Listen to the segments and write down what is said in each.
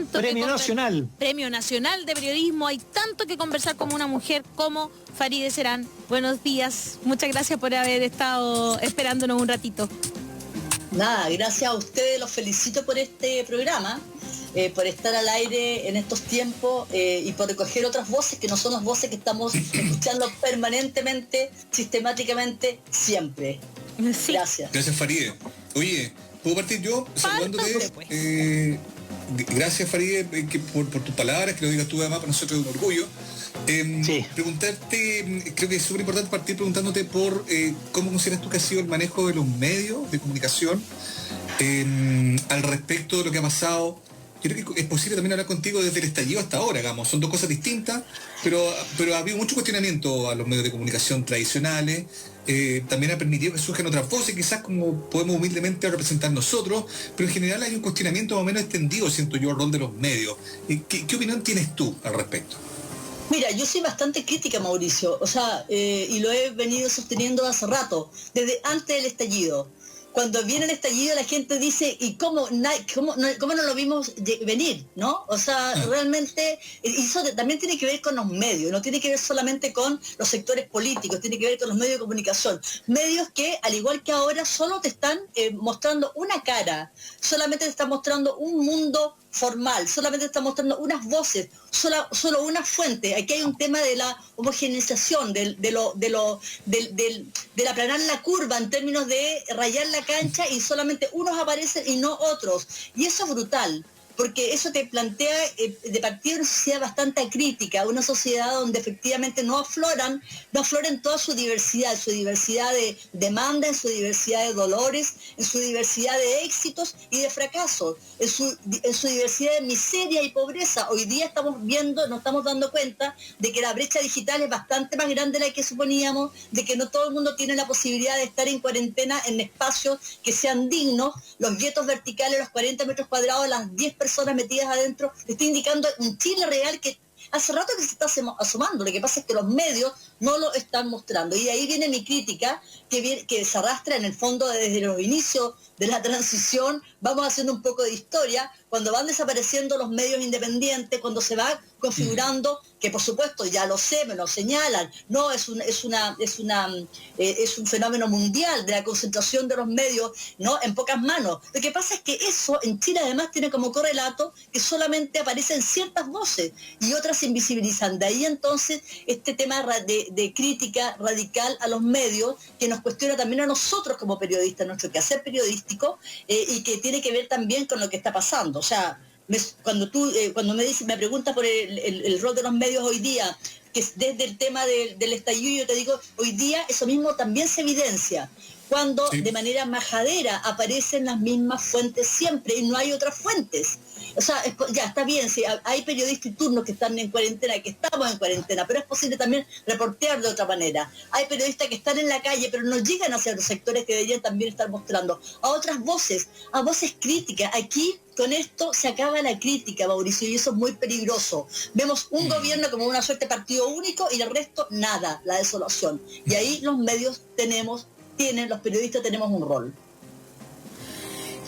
tanto Premio Nacional. Premio Nacional de Periodismo, hay tanto que conversar como una mujer como Farideh Serán. Buenos días, muchas gracias por haber estado esperándonos un ratito. Nada, gracias a ustedes, los felicito por este programa, por estar al aire en estos tiempos y por recoger otras voces que no son las voces que estamos escuchando permanentemente, sistemáticamente, siempre. Sí. Gracias. Gracias, Farideh. Oye, ¿puedo partir yo saludándote? Gracias, Farideh, por tus palabras, que lo digas tú además, para nosotros es un orgullo. Sí. Preguntarte, creo que es súper importante partir preguntándote por cómo consideras tú que ha sido el manejo de los medios de comunicación al respecto de lo que ha pasado. Yo creo que es posible también hablar contigo desde el estallido hasta ahora, digamos. Son dos cosas distintas, pero ha habido mucho cuestionamiento a los medios de comunicación tradicionales. También ha permitido que surjan otras voces, quizás como podemos humildemente representar nosotros, pero en general hay un cuestionamiento más o menos extendido, siento yo, al rol de los medios. ¿Qué opinión tienes tú al respecto? Mira, yo soy bastante crítica, Mauricio, y lo he venido sosteniendo hace rato, desde antes del estallido. Cuando viene el estallido la gente dice, ¿y cómo no lo vimos venir? ¿No? O sea, realmente, y eso también tiene que ver con los medios, no tiene que ver solamente con los sectores políticos, tiene que ver con los medios de comunicación. Medios que, al igual que ahora, solo te están mostrando una cara, solamente te están mostrando un mundo formal, solamente está mostrando unas voces, solo una fuente. Aquí hay un tema de la homogeneización, del aplanar la curva en términos de rayar la cancha y solamente unos aparecen y no otros. Y eso es brutal, porque eso te plantea de partida una sociedad bastante crítica, una sociedad donde efectivamente no afloran toda su diversidad de demanda, en su diversidad de dolores, en su diversidad de éxitos y de fracasos, en su diversidad de miseria y pobreza. Hoy día nos estamos dando cuenta de que la brecha digital es bastante más grande de la que suponíamos, de que no todo el mundo tiene la posibilidad de estar en cuarentena en espacios que sean dignos, los guetos verticales, los 40 metros cuadrados, las 10 personas metidas adentro, está indicando un Chile real que hace rato que se está asomando. Lo que pasa es que los medios no lo están mostrando. Y ahí viene mi crítica, que se arrastra en el fondo desde los inicios de la transición. Vamos haciendo un poco de historia, cuando van desapareciendo los medios independientes, cuando se va configurando, que por supuesto ya lo sé, me lo señalan, no es un fenómeno mundial de la concentración de los medios, ¿no?, en pocas manos. Lo que pasa es que eso en Chile además tiene como correlato que solamente aparecen ciertas voces y otras se invisibilizan. De ahí entonces este tema de crítica radical a los medios, que nos cuestiona también a nosotros como periodistas, nuestro quehacer periodístico, y que tiene que ver también con lo que está pasando. O sea, cuando me preguntas por el rol de los medios hoy día, que es desde el tema del estallido, yo te digo, hoy día eso mismo también se evidencia, cuando de manera majadera aparecen las mismas fuentes siempre y no hay otras fuentes. O sea, ya está bien, sí, hay periodistas y turnos que están en cuarentena, que estamos en cuarentena, pero es posible también reportear de otra manera. Hay periodistas que están en la calle, pero no llegan hacia los sectores que deberían también estar mostrando a otras voces, a voces críticas. Aquí, con esto, se acaba la crítica, Mauricio, y eso es muy peligroso. Vemos un gobierno como una suerte de partido único y el resto nada, la desolación. Y ahí los medios los periodistas tenemos un rol.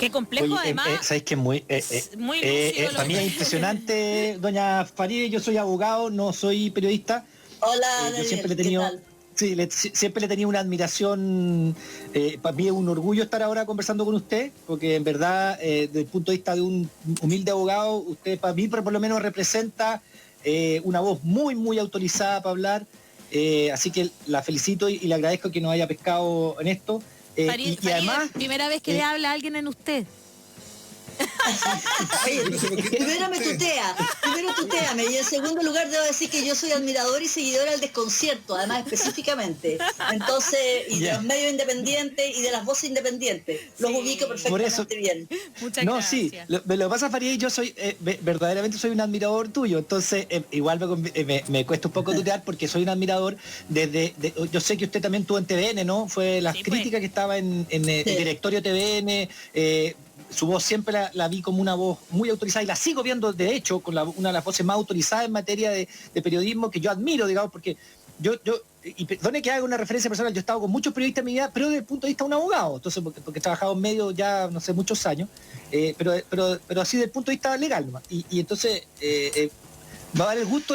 Qué complejo. Oye, además. ¿sabes qué? Muy lúcido para mí es impresionante, doña Farideh. Yo soy abogado, no soy periodista. Hola, Yo Daniel, siempre le he tenido, ¿qué tal? sí, siempre le he tenido una admiración. Para mí es un orgullo estar ahora conversando con usted, porque en verdad, desde el punto de vista de un humilde abogado, usted para mí por lo menos representa una voz muy, muy autorizada para hablar. Así que la felicito y le agradezco que nos haya pescado en esto. Farideh, Además, primera vez que le habla a alguien en usted. Oye, primero tuteame, y en segundo lugar debo decir que yo soy admirador y seguidora del desconcierto, además específicamente. Entonces, y de los medios independientes y de las voces independientes, los ubico perfectamente bien. Muchas no, gracias. sí, lo que pasa, Farideh, yo soy, verdaderamente soy un admirador tuyo, entonces igual me cuesta un poco tutear porque soy un admirador yo sé que usted también tuvo en TVN, ¿no? Fue las críticas que estaba en el directorio TVN, su voz siempre la vi como una voz muy autorizada y la sigo viendo, de hecho, con una de las voces más autorizadas en materia de periodismo, que yo admiro, digamos, porque yo y perdone que haga una referencia personal, yo he estado con muchos periodistas en mi vida, pero desde el punto de vista de un abogado, entonces porque he trabajado en medio ya, no sé, muchos años, pero así desde el punto de vista legal nomás. Y entonces va a dar el gusto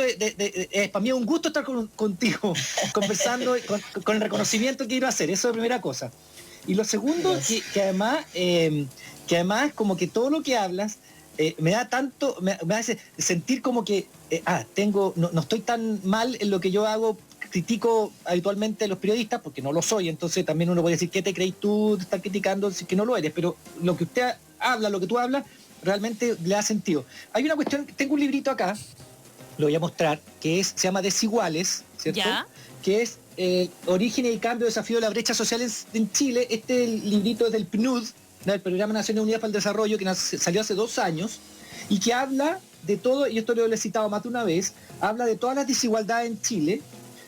para mí es un gusto estar contigo, conversando, con el reconocimiento que quiero hacer, eso es la primera cosa. Y lo segundo, que además como que todo lo que hablas, me da tanto, me hace sentir como que no estoy tan mal en lo que yo hago, critico habitualmente a los periodistas, porque no lo soy, entonces también uno puede decir, ¿qué te crees tú de estar criticando si que no lo eres? Pero lo que usted habla, lo que tú hablas, realmente le da sentido. Hay una cuestión, tengo un librito acá, lo voy a mostrar, se llama Desiguales, ¿cierto? ¿Ya? Que es Orígenes y Cambio, Desafío de la Brecha Social en Chile. Este librito es del PNUD, del Programa de Naciones Unidas para el Desarrollo, que salió hace 2 años, y que habla de todo, y esto lo he citado más de una vez, habla de todas las desigualdades en Chile.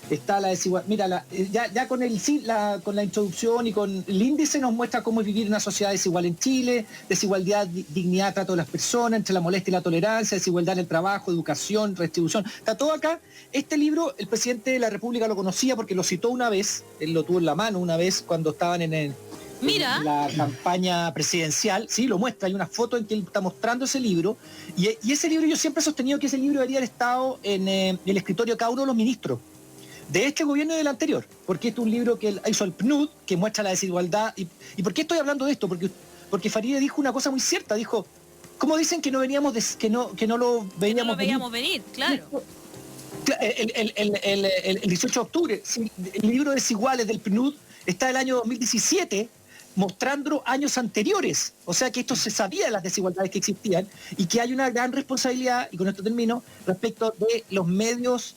Está la desigualdad, mira, ya con la introducción y con el índice nos muestra cómo es vivir en una sociedad desigual en Chile, desigualdad, dignidad, trato de las personas, entre la molestia y la tolerancia, desigualdad en el trabajo, educación, redistribución, está todo acá. Este libro, el presidente de la República lo conocía porque lo citó una vez, él lo tuvo en la mano una vez cuando estaban en la campaña presidencial, sí, lo muestra, hay una foto en que él está mostrando ese libro, y ese libro yo siempre he sostenido que ese libro debería haber estado en el escritorio de cada uno de los ministros, de este gobierno y del anterior, porque este es un libro que hizo el PNUD, que muestra la desigualdad. ¿Y por qué estoy hablando de esto? Porque Farideh dijo una cosa muy cierta, dijo, ¿cómo dicen que no veníamos que no lo veíamos venir? Claro. El 18 de octubre, el libro Desiguales del PNUD está del año 2017, mostrando años anteriores, o sea que esto se sabía de las desigualdades que existían y que hay una gran responsabilidad, y con esto termino, respecto de los medios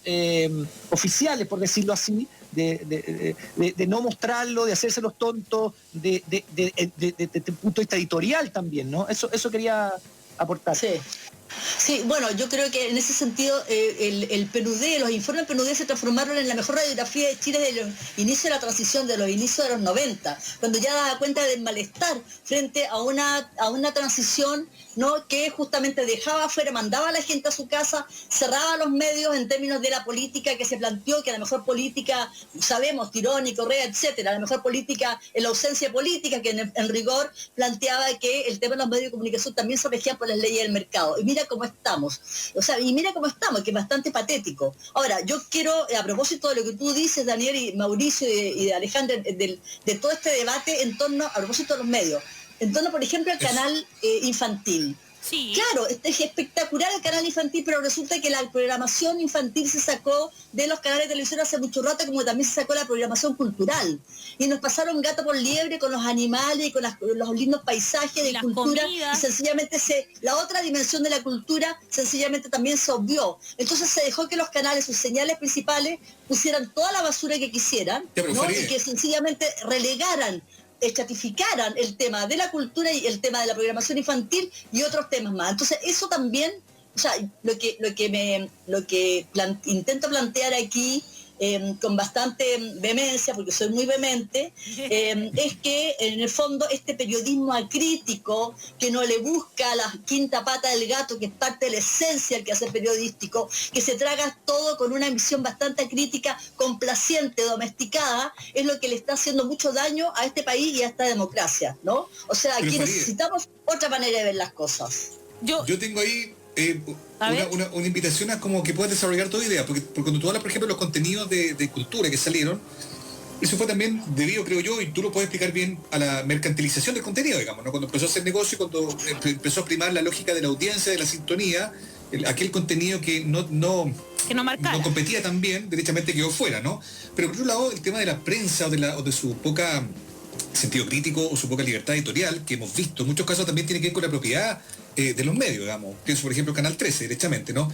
oficiales, por decirlo así, de no mostrarlo, de hacerse los tontos, desde el punto de vista editorial también, ¿no? Eso quería aportar. Sí, bueno, yo creo que en ese sentido el PNUD, los informes PNUD se transformaron en la mejor radiografía de Chile desde el inicio de la transición, de los inicios de los 90, cuando ya daba cuenta del malestar frente a una transición, ¿no?, que justamente dejaba afuera, mandaba a la gente a su casa, cerraba los medios en términos de la política que se planteó, que la mejor política, sabemos, Tirón y Correa, etcétera, la mejor política en la ausencia política, que en rigor planteaba que el tema de los medios de comunicación también se regía por las leyes del mercado. Y mira cómo estamos, que es bastante patético. Ahora, yo quiero, a propósito de lo que tú dices, Daniel y Mauricio y de Alejandra, de todo este debate en torno, a propósito de los medios, en torno, por ejemplo, al canal infantil. Sí. Claro, es espectacular el canal infantil, pero resulta que la programación infantil se sacó de los canales de televisión hace mucho rato, como también se sacó la programación cultural. Y nos pasaron gato por liebre con los animales y con los lindos paisajes de cultura. Comidas. Y sencillamente la otra dimensión de la cultura sencillamente también se obvió. Entonces se dejó que los canales, sus señales principales, pusieran toda la basura que quisieran, ¿no? Y que sencillamente relegaran, estratificaran el tema de la cultura y el tema de la programación infantil y otros temas más. Entonces eso también, o sea, lo que intento plantear aquí con bastante vehemencia, porque soy muy vehemente, es que en el fondo este periodismo acrítico, que no le busca la quinta pata del gato, que es parte de la esencia del quehacer periodístico, que se traga todo con una visión bastante crítica, complaciente, domesticada, es lo que le está haciendo mucho daño a este país y a esta democracia, ¿no? O sea, aquí necesitamos otra manera de ver las cosas. Yo tengo ahí una invitación a como que puedas desarrollar tu idea, porque cuando tú hablas, por ejemplo, los contenidos de cultura que salieron, eso fue también debido, creo yo, y tú lo puedes explicar bien, a la mercantilización del contenido, digamos, ¿no? Cuando empezó a hacer negocio, cuando empezó a primar la lógica de la audiencia, de la sintonía, aquel contenido que no competía tan bien, derechamente quedó fuera, ¿no? Pero por otro lado, el tema de la prensa o de su poca sentido crítico o su poca libertad editorial, que hemos visto en muchos casos, también tiene que ver con la propiedad de los medios, digamos. Pienso, por ejemplo, Canal 13, derechamente, ¿no?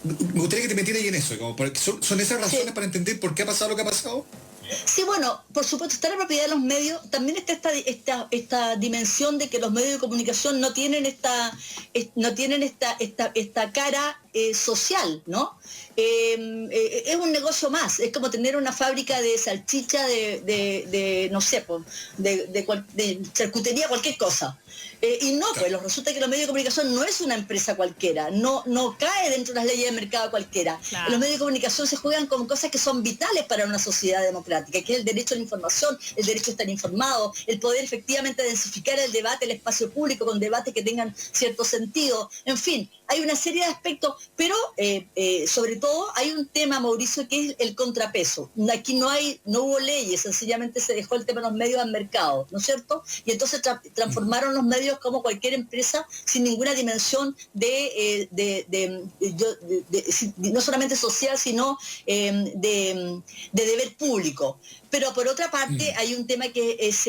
Me gustaría que te metieras ahí en eso, como son esas razones para entender por qué ha pasado lo que ha pasado. Sí, bueno, por supuesto, está la propiedad de los medios, también está esta dimensión de que los medios de comunicación no tienen esta cara social, ¿no? Es un negocio más, es como tener una fábrica de salchicha, no sé, de charcutería, cualquier cosa. Y no, pues resulta que los medios de comunicación no es una empresa cualquiera, no cae dentro de las leyes de mercado cualquiera. Claro. Los medios de comunicación se juegan con cosas que son vitales para una sociedad democrática, que es el derecho a la información, el derecho a estar informado, el poder efectivamente densificar el debate, el espacio público con debates que tengan cierto sentido. En fin, hay una serie de aspectos, pero sobre todo hay un tema, Mauricio, que es el contrapeso. Aquí no hubo leyes, sencillamente se dejó el tema de los medios al mercado, ¿no es cierto? Y entonces transformaron los medios como cualquier empresa sin ninguna dimensión no solamente social, sino de deber público. Pero por otra parte hay un tema que es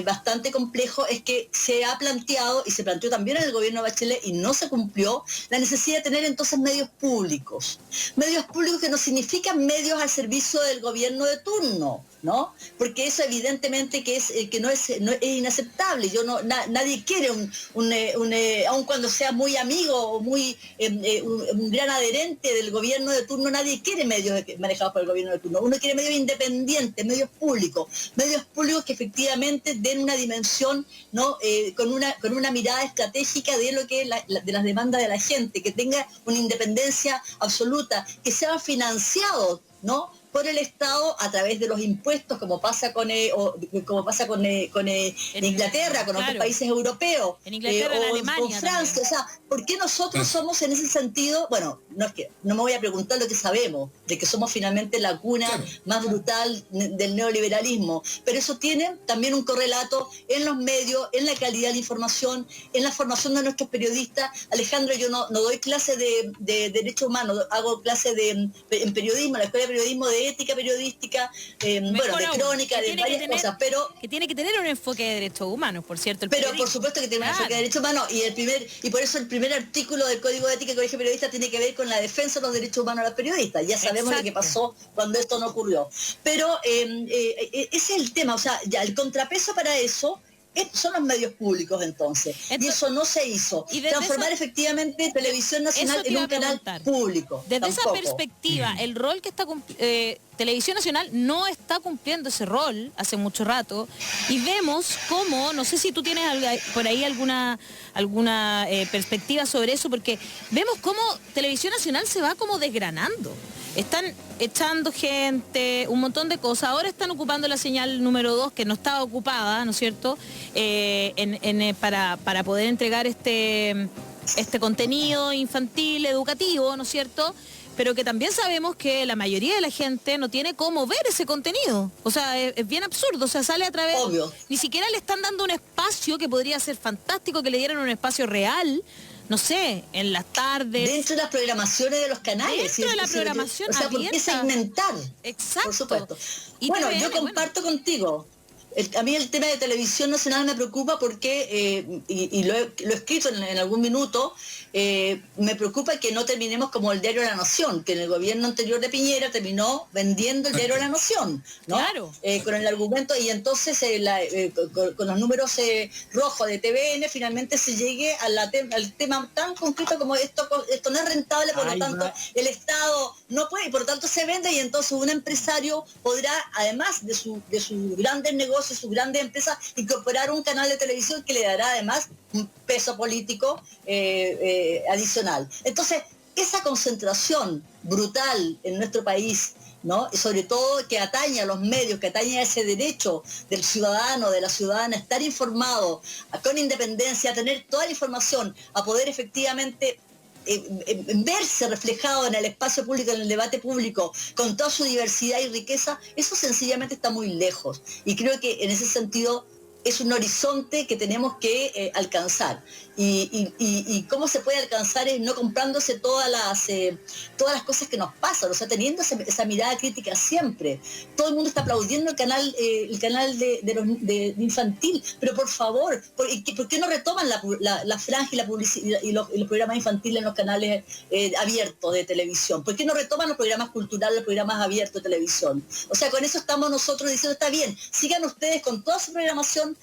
bastante complejo, es que se ha planteado, y se planteó también en el gobierno de Bachelet y no se cumplió, la necesidad de tener entonces medios públicos. Medios públicos que no significan medios al servicio del gobierno de turno, ¿no? Porque eso evidentemente que no es inaceptable. Nadie quiere aun cuando sea muy amigo o muy un gran adherente del gobierno de turno, nadie quiere medios manejados por el gobierno de turno. Uno quiere medios independientes, medios públicos que efectivamente den una dimensión, ¿no? Con una mirada estratégica de lo que de las demandas de la gente, que tenga una independencia absoluta, que sea financiado, ¿no?, por el Estado a través de los impuestos, como pasa con Inglaterra, con otros países europeos, en Inglaterra, en Alemania, con Francia. también. O sea, ¿por qué nosotros somos en ese sentido? Bueno, no me voy a preguntar lo que sabemos, de que somos finalmente la cuna más brutal del neoliberalismo, pero eso tiene también un correlato en los medios, en la calidad de la información, en la formación de nuestros periodistas. Alejandro, yo no doy clase de derechos humanos, hago clase en periodismo, en la Escuela de Periodismo, de ética periodística, de crónica, de varias cosas, pero que tiene que tener un enfoque de derechos humanos, por cierto. Pero por supuesto que tiene un enfoque de derechos humanos, y por eso el primer artículo del Código de Ética del Colegio Periodista tiene que ver con la defensa de los derechos humanos de los periodistas. Ya sabemos lo que pasó cuando esto no ocurrió. Pero ese es el tema, o sea, ya el contrapeso para eso son los medios públicos entonces, y eso no se hizo. Transformar efectivamente Televisión Nacional en un canal público. Desde esa perspectiva, el rol que está Televisión Nacional no está cumpliendo ese rol hace mucho rato, y vemos cómo, no sé si tú tienes por ahí alguna perspectiva sobre eso, porque vemos cómo Televisión Nacional se va como desgranando. Están echando gente, un montón de cosas. Ahora están ocupando la señal número 2, que no estaba ocupada, ¿no es cierto?, para poder entregar este contenido infantil, educativo, ¿no es cierto?, pero que también sabemos que la mayoría de la gente no tiene cómo ver ese contenido. O sea, es bien absurdo, o sea, sale a través... Obvio. Ni siquiera le están dando un espacio que podría ser fantástico, que le dieran un espacio real, no sé, en las tardes. Dentro de las programaciones de los canales. Dentro de la programación o sea, ¿por qué segmentar? Exacto. Por supuesto. Y bueno, TVN, yo comparto contigo. A mí el tema de Televisión Nacional me preocupa porque, y lo he escrito en algún minuto, me preocupa que no terminemos como el diario La Nación, que en el gobierno anterior de Piñera terminó vendiendo el diario La Nación, ¿no? Claro. Con el argumento, y entonces con los números rojos de TVN finalmente se llegue al tema tan concreto como esto no es rentable, por lo tanto el Estado no puede, y por lo tanto se vende, y entonces un empresario podrá, además de sus grandes negocios, sus grandes empresas, incorporar un canal de televisión que le dará además un peso político adicional. Entonces, esa concentración brutal en nuestro país, ¿no?, y sobre todo que atañe a los medios, que atañe a ese derecho del ciudadano, de la ciudadana, a estar informado, con independencia, a tener toda la información, a poder efectivamente verse reflejado en el espacio público, en el debate público, con toda su diversidad y riqueza, eso sencillamente está muy lejos. Y creo que en ese sentido es un horizonte que tenemos que alcanzar. y cómo se puede alcanzar es no comprándose todas las cosas que nos pasan, o sea, teniendo esa mirada crítica siempre. Todo el mundo está aplaudiendo el canal de infantil, pero por favor, ¿por qué no retoman la franja y la publicidad y los programas infantiles en los canales abiertos de televisión? ¿Por qué no retoman los programas culturales, los programas abiertos de televisión? O sea, con eso estamos nosotros diciendo, está bien, sigan ustedes con toda su programación,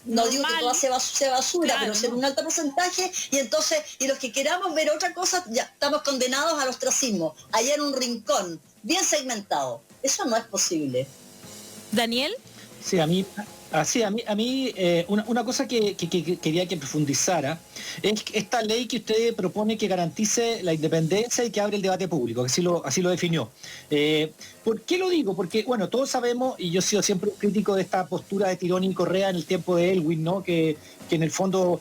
no digo que toda sea basura, claro, pero ser un alto porcentaje, y los que queramos ver otra cosa, ya estamos condenados al ostracismo, allá en un rincón, bien segmentado. Eso no es posible. ¿Daniel? Sí, a mí una cosa que quería que profundizara es esta ley que usted propone que garantice la independencia y que abre el debate público, que así lo definió. ¿Por qué lo digo? Porque, bueno, todos sabemos, y yo he sido siempre un crítico de esta postura de Tironi y Correa en el tiempo de Elwin, ¿no? Que en el fondo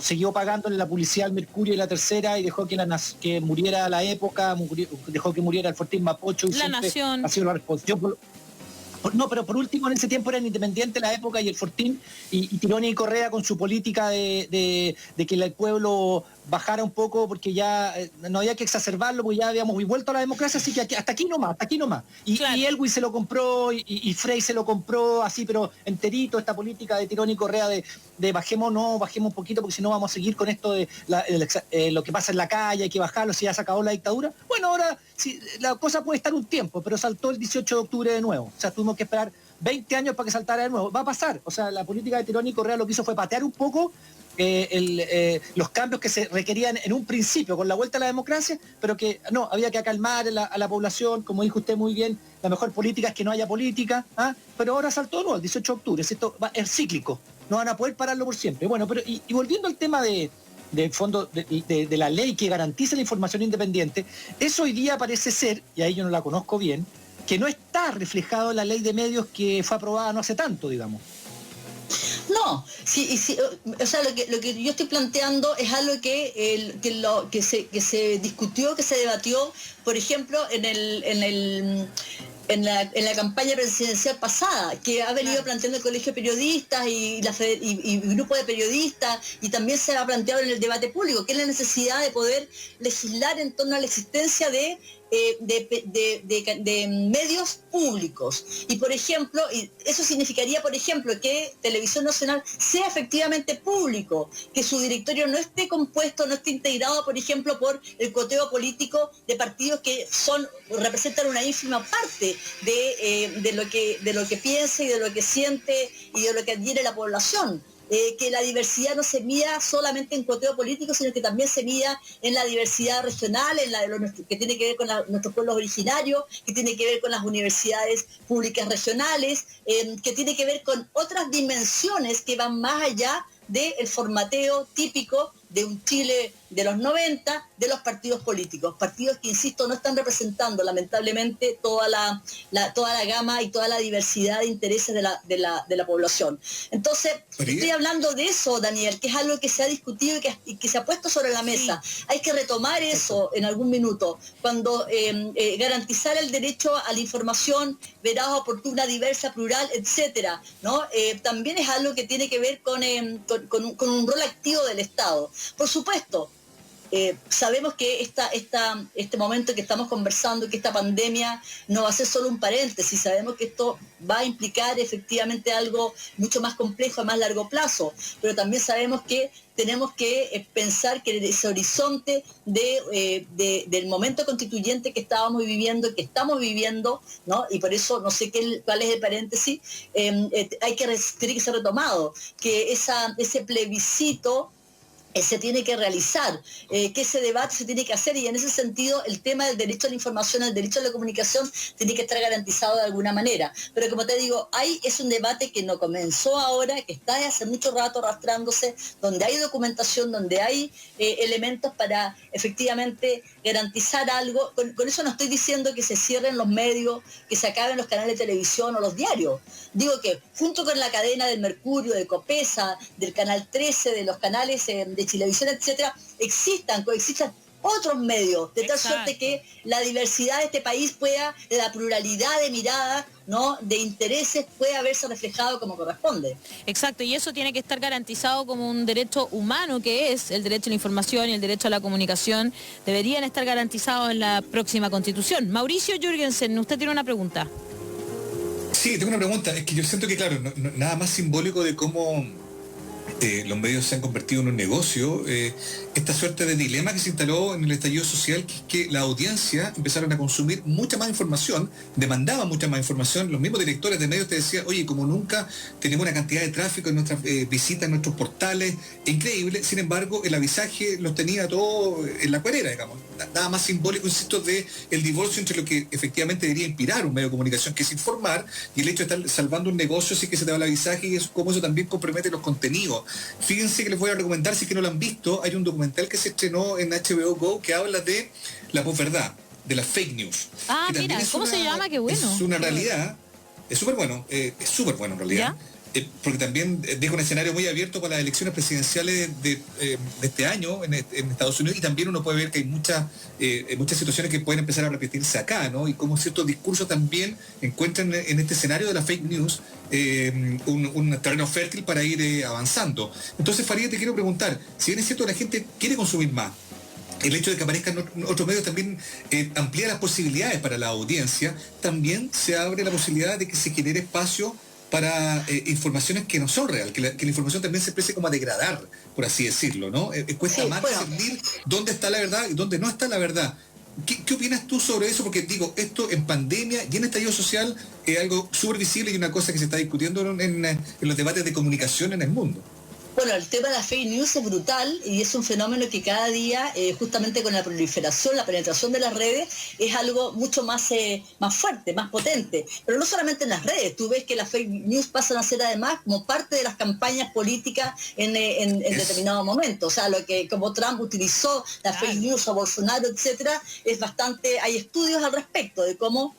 siguió pagándole la publicidad al Mercurio y la Tercera y dejó que muriera la época, dejó que muriera el Fortín Mapocho y la Nación. Ha sido la responsable. No, pero por último en ese tiempo eran independientes La Época y el Fortín, y Tironi y Correa con su política de que el pueblo bajara un poco porque ya no había que exacerbarlo, porque ya habíamos vuelto a la democracia, así que hasta aquí nomás. Y, claro. Y Elwin se lo compró y Frey se lo compró así, pero enterito, esta política de Tironi y Correa de bajemos un poquito porque si no vamos a seguir con esto de lo que pasa en la calle, hay que bajarlo, si ya se acabó la dictadura. Bueno, ahora sí, la cosa puede estar un tiempo, pero saltó el 18 de octubre de nuevo. O sea, tuvimos que esperar 20 años para que saltara de nuevo. Va a pasar. O sea, la política de Tironi y Correa lo que hizo fue patear un poco los cambios que se requerían en un principio con la vuelta a la democracia, pero que no, había que acalmar a la población, como dijo usted muy bien, la mejor política es que no haya política, pero ahora saltó de nuevo el 18 de octubre, esto es cíclico, no van a poder pararlo por siempre. Bueno, pero y volviendo al tema de fondo de la ley que garantiza la información independiente, eso hoy día parece ser, y ahí yo no la conozco bien, que no está reflejado en la ley de medios que fue aprobada no hace tanto, digamos. No, sí, o sea, lo que yo estoy planteando es algo que se discutió, que se debatió, por ejemplo, en la campaña presidencial pasada, que ha venido planteando el Colegio de Periodistas y grupo de periodistas, y también se ha planteado en el debate público, que es la necesidad de poder legislar en torno a la existencia de medios públicos. Y por ejemplo, eso significaría, por ejemplo, que Televisión Nacional sea efectivamente público, que su directorio no esté compuesto, no esté integrado, por ejemplo, por el coteo político de partidos que representan una ínfima parte de lo que piensa y de lo que siente y de lo que adquiere la población. Que la diversidad no se mida solamente en coteo político, sino que también se mida en la diversidad regional, que tiene que ver con nuestros pueblos originarios, que tiene que ver con las universidades públicas regionales, que tiene que ver con otras dimensiones que van más allá del formateo típico de un Chile de los 90, de los partidos políticos. Partidos que, insisto, no están representando, lamentablemente, toda la gama y toda la diversidad de intereses de la población. Entonces, estoy hablando de eso, Daniel, que es algo que se ha discutido y que se ha puesto sobre la mesa. Sí. Hay que retomar eso en algún minuto, cuando garantizar el derecho a la información veraz, oportuna, diversa, plural, etcétera, ¿no? También es algo que tiene que ver con un rol activo del Estado. Por supuesto, sabemos que este momento que estamos conversando, que esta pandemia no va a ser solo un paréntesis, sabemos que esto va a implicar efectivamente algo mucho más complejo a más largo plazo, pero también sabemos que tenemos que pensar que ese horizonte del momento constituyente que estábamos viviendo, que estamos viviendo, ¿no? Y por eso no sé cuál es el paréntesis, tiene que ser retomado, que ese plebiscito se tiene que realizar, que ese debate se tiene que hacer, y en ese sentido el tema del derecho a la información, el derecho a la comunicación tiene que estar garantizado de alguna manera. Pero como te digo, es un debate que no comenzó ahora, que está hace mucho rato arrastrándose, donde hay documentación, donde hay elementos para efectivamente garantizar algo. Con eso no estoy diciendo que se cierren los medios, que se acaben los canales de televisión o los diarios. Digo que junto con la cadena del Mercurio, de Copesa, del Canal 13, de los canales de Chilevisión, etcétera, coexistan otros medios, de tal Exacto. suerte que la diversidad de este país pueda, la pluralidad de miradas, ¿no?, de intereses, pueda verse reflejado como corresponde. Exacto, y eso tiene que estar garantizado como un derecho humano, que es el derecho a la información y el derecho a la comunicación, deberían estar garantizados en la próxima Constitución. Mauricio Jürgensen, usted tiene una pregunta. Sí, tengo una pregunta. Es que yo siento que, claro, nada más simbólico de cómo los medios se han convertido en un negocio, esta suerte de dilema que se instaló en el estallido social, que es que la audiencia empezaron a consumir mucha más información, demandaban mucha más información. Los mismos directores de medios te decían, oye, como nunca tenemos una cantidad de tráfico en nuestras visitas, en nuestros portales, increíble. Sin embargo, el avisaje los tenía todo en la cuerera, digamos. Nada más simbólico, insisto, de el divorcio entre lo que efectivamente debería inspirar un medio de comunicación, que es informar, y el hecho de estar salvando un negocio así que se te va el avisaje, y cómo eso también compromete los contenidos. Fíjense que les voy a recomendar, si es que no lo han visto, hay un documental que se estrenó en HBO Go que habla de la posverdad, de las fake news. Ah, mira, ¿cómo se llama? Qué bueno. Es una realidad, es súper bueno en realidad. Porque también deja un escenario muy abierto para las elecciones presidenciales de este año en Estados Unidos, y también uno puede ver que hay muchas situaciones que pueden empezar a repetirse acá, ¿no? Y cómo ciertos discursos también encuentran en este escenario de la fake news un terreno fértil para ir avanzando. Entonces, Farideh, te quiero preguntar, si bien es cierto que la gente quiere consumir más, el hecho de que aparezcan otros medios también amplía las posibilidades para la audiencia, también se abre la posibilidad de que se genere espacio para informaciones que no son reales, que la información también se empiece como a degradar, por así decirlo, ¿no? Cuesta más discernir dónde está la verdad y dónde no está la verdad. ¿Qué opinas tú sobre eso? Porque digo, esto en pandemia y en estallido social es algo súper visible y una cosa que se está discutiendo en los debates de comunicación en el mundo. Bueno, el tema de la fake news es brutal y es un fenómeno que cada día, justamente con la proliferación, la penetración de las redes, es algo mucho más fuerte, más potente. Pero no solamente en las redes, tú ves que las fake news pasan a ser además como parte de las campañas políticas en determinado momento. O sea, lo que como Trump utilizó la fake news o Bolsonaro, etcétera, es bastante, hay estudios al respecto de cómo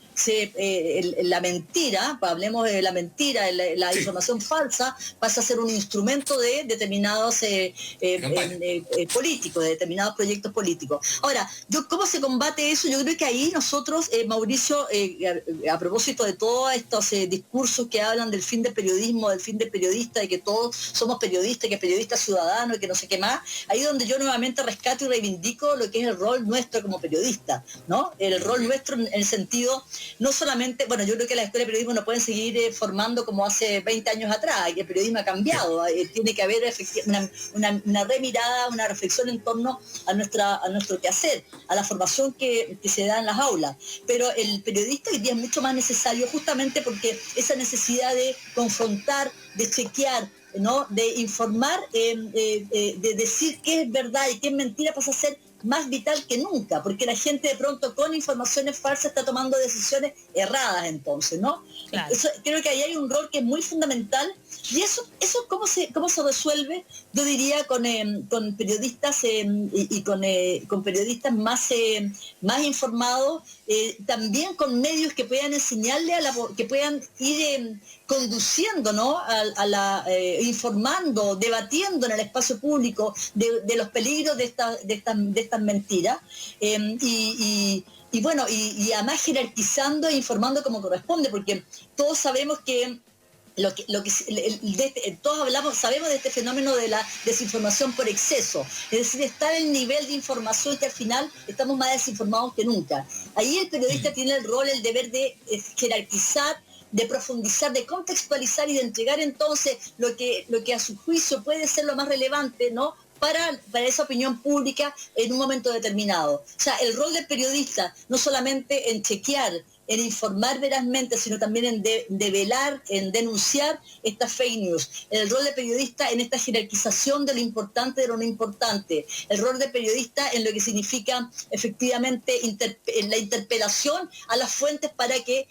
la mentira, hablemos de la mentira, la información falsa pasa a ser un instrumento de determinados políticos, de determinados proyectos políticos. Ahora, ¿cómo se combate eso? Yo creo que ahí nosotros, Mauricio, a propósito de todos estos discursos que hablan del fin del periodismo, del fin del periodista, de que todos somos periodistas, que periodista ciudadano, y que no sé qué más, ahí es donde yo nuevamente rescato y reivindico lo que es el rol nuestro como periodista, ¿no? El rol nuestro en el sentido, no solamente, bueno, yo creo que las escuelas de periodismo no pueden seguir formando como hace 20 años atrás, que el periodismo ha cambiado, tiene que haber una remirada, una reflexión en torno a nuestro quehacer, a la formación que se da en las aulas. Pero el periodista hoy día es mucho más necesario, justamente porque esa necesidad de confrontar, de chequear, ¿no?, de informar, de decir qué es verdad y qué es mentira, pasa a ser más vital que nunca, porque la gente de pronto con informaciones falsas está tomando decisiones erradas entonces, ¿no? Claro. Creo que ahí hay un rol que es muy fundamental, y eso ¿cómo se resuelve? Yo diría con periodistas y con periodistas más informados, también con medios que puedan enseñarle que puedan ir conduciendo, ¿no?, informando, debatiendo en el espacio público de los peligros de estas mentiras, y bueno, y además jerarquizando e informando como corresponde, porque todos sabemos que todos sabemos de este fenómeno de la desinformación por exceso, es decir, está el nivel de información que al final estamos más desinformados que nunca. Ahí el periodista tiene el rol, el deber de jerarquizar, de profundizar, de contextualizar y de entregar entonces lo que a su juicio puede ser lo más relevante, ¿no?, para esa opinión pública en un momento determinado. O sea, el rol del periodista, no solamente en chequear, en informar verazmente, sino también en develar, en denunciar estas fake news. El rol de periodista en esta jerarquización de lo importante de lo no importante. El rol de periodista en lo que significa efectivamente la interpelación a las fuentes para que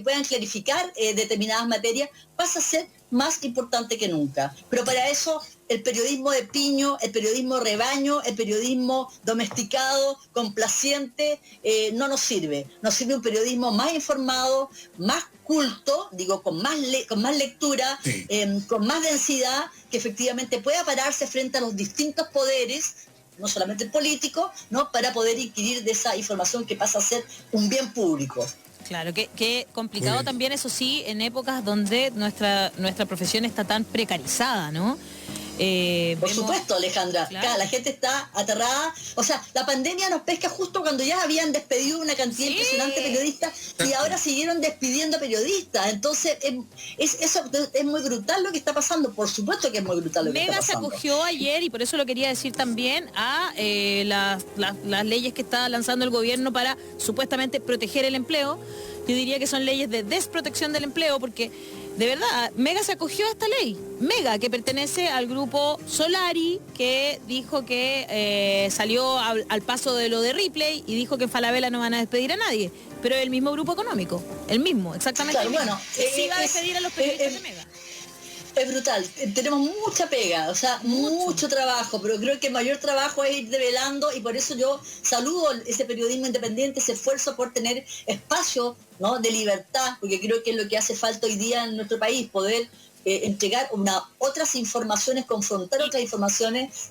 puedan clarificar determinadas materias, pasa a ser más importante que nunca. Pero para eso el periodismo de piño, el periodismo rebaño, el periodismo domesticado, complaciente, no nos sirve. Nos sirve un periodismo más informado, más culto, digo, con más lectura, con más densidad, que efectivamente pueda pararse frente a los distintos poderes, no solamente el político, ¿no? Para poder inquirir de esa información que pasa a ser un bien público. Claro, que complicado también, eso sí, en épocas donde nuestra profesión está tan precarizada, ¿no? Por supuesto, Alejandra, Claro. la gente está aterrada. O sea, la pandemia nos pesca justo cuando ya habían despedido una cantidad Sí. impresionante de periodistas y ahora siguieron despidiendo periodistas. Entonces, eso es muy brutal lo que está pasando. Por supuesto que es muy brutal lo que Mega está se pasando. acogió ayer, y por eso lo quería decir también, a las leyes que está lanzando el gobierno para supuestamente proteger el empleo. Yo diría que son leyes de desprotección del empleo, porque de verdad, Mega se acogió a esta ley. Mega, que pertenece al grupo Solari, que dijo que salió al paso de lo de Ripley y dijo que en Falabella no van a despedir a nadie. Pero el mismo grupo económico, el mismo, exactamente Claro, el mismo. bueno, Sí va a despedir a los periodistas de Mega. Es brutal, tenemos mucha pega, o sea, mucho trabajo, pero creo que el mayor trabajo es ir develando, y por eso yo saludo ese periodismo independiente, ese esfuerzo por tener espacio, ¿no?, de libertad, porque creo que es lo que hace falta hoy día en nuestro país, poder entregar otras informaciones, confrontar otras informaciones,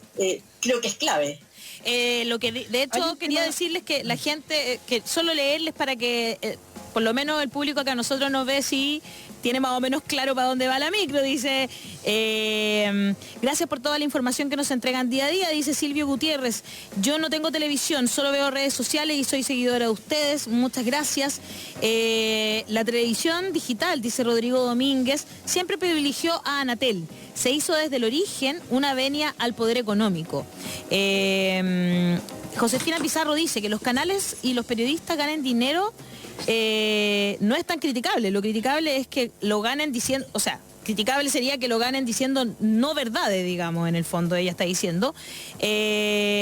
creo que es clave. Lo que de hecho quería decirles que la gente, que solo leerles para que por lo menos el público que a nosotros nos ve sí tiene más o menos claro para dónde va la micro. Dice, gracias por toda la información que nos entregan día a día, dice Silvio Gutiérrez. Yo no tengo televisión, solo veo redes sociales y soy seguidora de ustedes, muchas gracias. La televisión digital, dice Rodrigo Domínguez, siempre privilegió a Anatel. Se hizo desde el origen una venia al poder económico. Josefina Pizarro dice que los canales y los periodistas ganen dinero, no es tan criticable. Lo criticable es que lo ganen diciendo, o sea, criticable sería que lo ganen diciendo no verdades, digamos, en el fondo, ella está diciendo.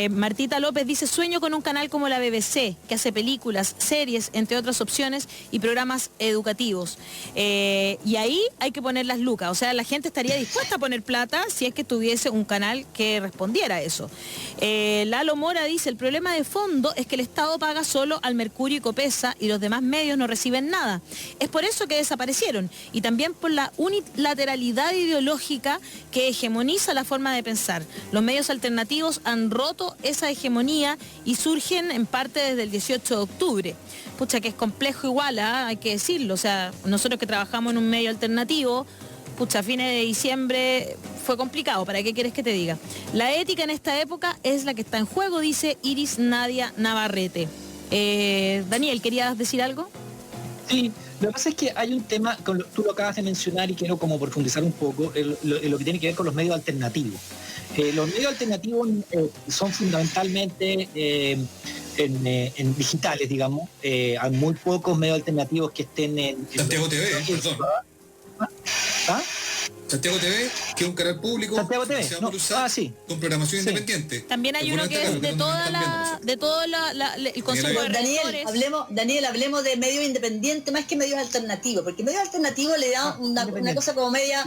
Martita López dice, sueño con un canal como la BBC, que hace películas, series, entre otras opciones, y programas educativos. Y ahí hay que poner las lucas, o sea, la gente estaría dispuesta a poner plata si es que tuviese un canal que respondiera a eso. Lalo Mora dice, el problema de fondo es que el Estado paga solo al Mercurio y Copesa y los demás medios no reciben nada. Es por eso que desaparecieron, y también por la unilateralidad ideológica que hegemoniza la forma de pensar. Los medios alternativos han roto esa hegemonía y surgen en parte desde el 18 de octubre. Pucha, que es complejo igual, hay que decirlo. O sea, nosotros que trabajamos en un medio alternativo, pucha, a fines de diciembre fue complicado, ¿para qué quieres que te diga? La ética en esta época es la que está en juego, dice Iris Nadia Navarrete. Daniel, ¿querías decir algo? Sí, lo que pasa es que hay un tema, tú lo acabas de mencionar y quiero como profundizar un poco, lo que tiene que ver con los medios alternativos. Los medios alternativos son fundamentalmente en digitales, digamos. Hay muy pocos medios alternativos que estén en... Santiago TV, perdón. ¿Ah? Santiago TV, que es un canal público, Santiago TV, financiado por no, USAID, sí. con programación Sí. independiente. También hay uno que es de todo el Consejo de Daniel, Rectores. hablemos de medios independientes más que medios alternativos, porque medios alternativos le dan una cosa como media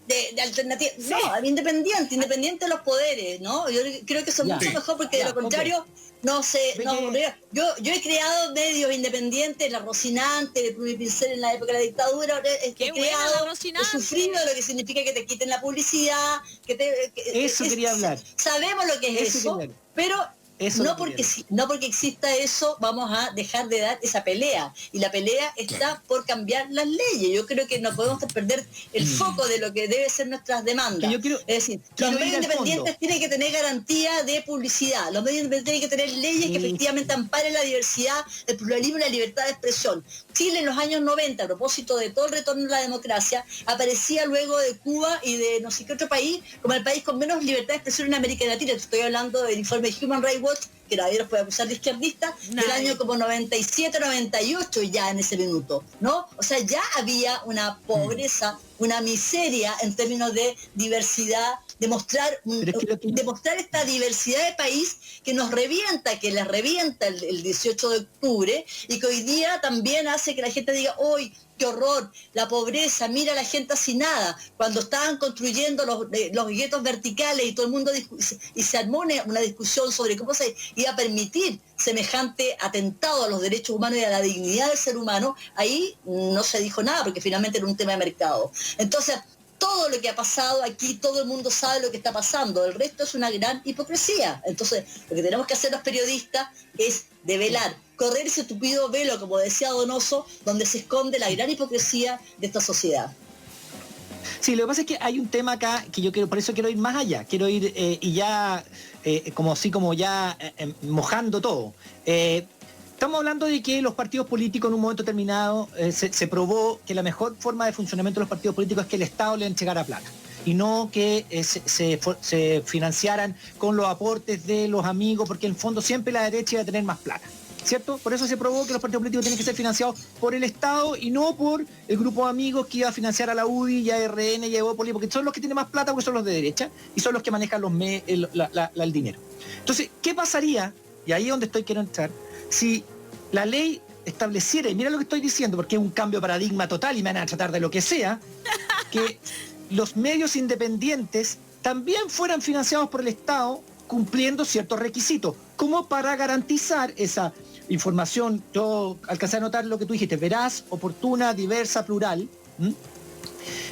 de alternativa. Sí. No, independiente de los poderes, ¿no? Yo creo que eso es mucho mejor, porque de lo contrario no sé, yo he creado medios independientes, la Rocinante, de Pluma y Pincel en la época de la dictadura, he sufrido lo que significa que te quiten la publicidad, Eso quería hablar. Sabemos lo que es eso, pero no porque exista eso vamos a dejar de dar esa pelea, y la pelea está por cambiar las leyes. Yo creo que no podemos perder el foco de lo que debe ser nuestras demandas. Es decir, los medios independientes tienen que tener garantía de publicidad, los medios independientes tienen que tener leyes que efectivamente amparen la diversidad, el pluralismo y la libertad de expresión. Chile en los años 90, a propósito de todo el retorno a la democracia, aparecía luego de Cuba y de no sé qué otro país como el país con menos libertad de expresión en América Latina. Estoy hablando del informe de Human Rights Watch, que nadie los puede acusar de izquierdista, del año como 97, 98 ya en ese minuto, ¿no? O sea, ya había una pobreza, una miseria en términos de diversidad, demostrar esta diversidad de país que nos revienta, que les revienta el 18 de octubre, y que hoy día también hace que la gente diga, ¡uy, qué horror! La pobreza, mira a la gente así nada. Cuando estaban construyendo los guetos verticales y todo el mundo y se armó una discusión sobre cómo se iba a permitir semejante atentado a los derechos humanos y a la dignidad del ser humano, ahí no se dijo nada, porque finalmente era un tema de mercado. Entonces, todo lo que ha pasado aquí, todo el mundo sabe lo que está pasando, el resto es una gran hipocresía. Entonces, lo que tenemos que hacer los periodistas es develar, correr ese tupido velo, como decía Donoso, donde se esconde la gran hipocresía de esta sociedad. Sí, lo que pasa es que hay un tema acá que yo quiero, por eso quiero ir más allá, quiero ir y ya, mojando todo. Estamos hablando de que los partidos políticos en un momento determinado se probó que la mejor forma de funcionamiento de los partidos políticos es que el Estado le entregara plata y no que se financiaran con los aportes de los amigos, porque en el fondo siempre la derecha iba a tener más plata, ¿cierto? Por eso se probó que los partidos políticos tienen que ser financiados por el Estado y no por el grupo de amigos que iba a financiar a la UDI y a RN y a Evópolis, porque son los que tienen más plata, porque son los de derecha y son los que manejan el dinero. Entonces, ¿qué pasaría? Y ahí es donde quiero entrar. Si la ley estableciera, y mira lo que estoy diciendo, porque es un cambio de paradigma total y me van a tratar de lo que sea, que los medios independientes también fueran financiados por el Estado cumpliendo ciertos requisitos, como para garantizar esa información. Yo alcancé a notar lo que tú dijiste, veraz, oportuna, diversa, plural,